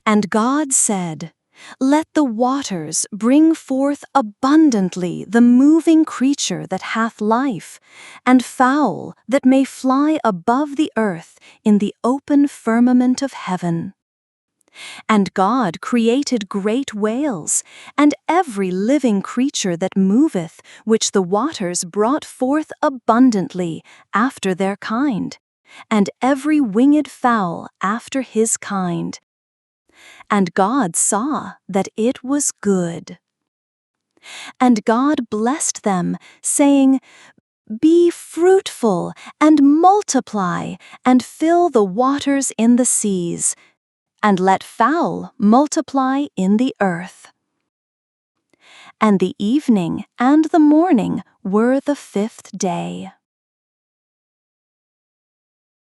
And God said, "Let the waters bring forth abundantly the moving creature that hath life, and fowl that may fly above the earth in the open firmament of heaven." And God created great whales, and every living creature that moveth, which the waters brought forth abundantly after their kind, and every winged fowl after his kind. And God saw that it was good. And God blessed them, saying, "Be fruitful, and multiply, and fill the waters in the seas, and let fowl multiply in the earth." And the evening and the morning were the 5th day.